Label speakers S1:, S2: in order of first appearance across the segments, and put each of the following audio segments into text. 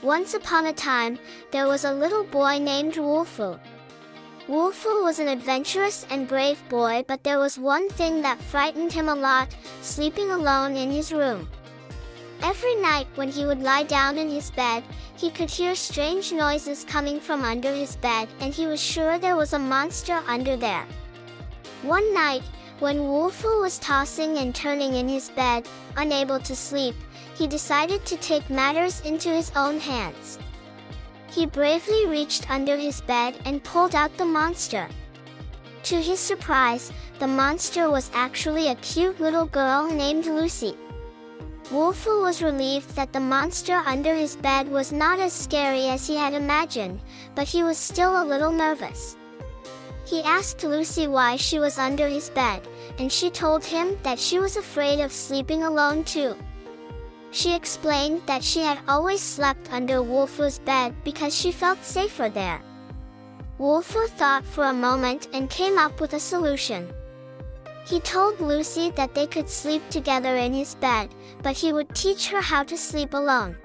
S1: Once upon a time, there was a little boy named Wolfoo. Wolfoo was an adventurous and brave boy, but there was one thing that frightened him a lot: sleeping alone in his room. Every night when he would lie down in his bed, he could hear strange noises coming from under his bed, and he was sure there was a monster under there. One night, when Wolfoo was tossing and turning in his bed, unable to sleep, he decided to take matters into his own hands. He bravely reached under his bed and pulled out the monster. To his surprise, the monster was actually a cute little girl named Lucy. Wolfoo was relieved that the monster under his bed was not as scary as he had imagined, but he was still a little nervous. He asked Lucy why she was under his bed, and she told him that she was afraid of sleeping alone too. She explained that she had always slept under Wolfoo's bed because she felt safer there. Wolfoo thought for a moment and came up with a solution. He told Lucy that they could sleep together in his bed, but he would teach her how to sleep alone.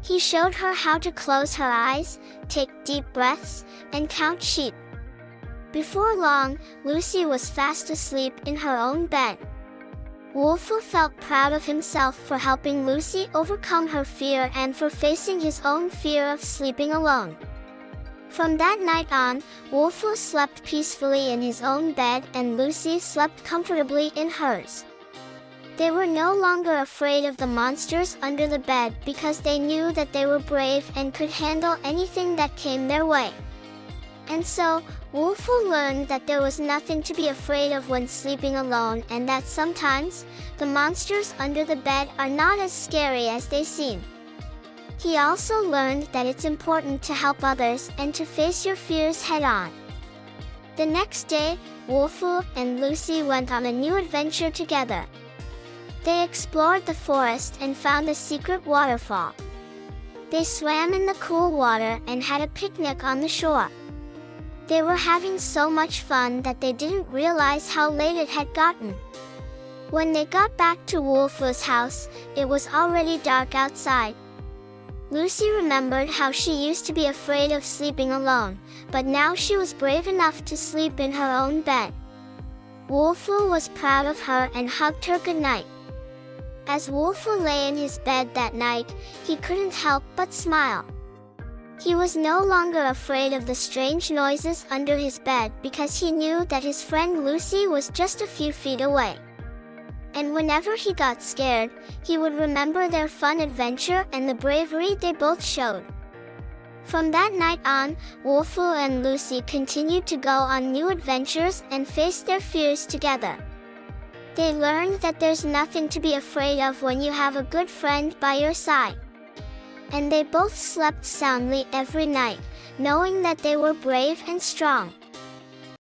S1: He showed her how to close her eyes, take deep breaths, and count sheep. Before long, Lucy was fast asleep in her own bed. Wolfoo felt proud of himself for helping Lucy overcome her fear and for facing his own fear of sleeping alone. From that night on, Wolfoo slept peacefully in his own bed and Lucy slept comfortably in hers. They were no longer afraid of the monsters under the bed because they knew that they were brave and could handle anything that came their way. And so, Wolfoo learned that there was nothing to be afraid of when sleeping alone, and that sometimes, the monsters under the bed are not as scary as they seem. He also learned that it's important to help others and to face your fears head-on. The next day, Wolfoo and Lucy went on a new adventure together. They explored the forest and found a secret waterfall. They swam in the cool water and had a picnic on the shore. They were having so much fun that they didn't realize how late it had gotten. When they got back to Wolfoo's house, it was already dark outside. Lucy remembered how she used to be afraid of sleeping alone, but now she was brave enough to sleep in her own bed. Wolfoo was proud of her and hugged her goodnight. As Wolfoo lay in his bed that night, he couldn't help but smile. He was no longer afraid of the strange noises under his bed because he knew that his friend Lucy was just a few feet away. And whenever he got scared, he would remember their fun adventure and the bravery they both showed. From that night on, Wolfoo and Lucy continued to go on new adventures and face their fears together. They learned that there's nothing to be afraid of when you have a good friend by your side. And they both slept soundly every night, knowing that they were brave and strong.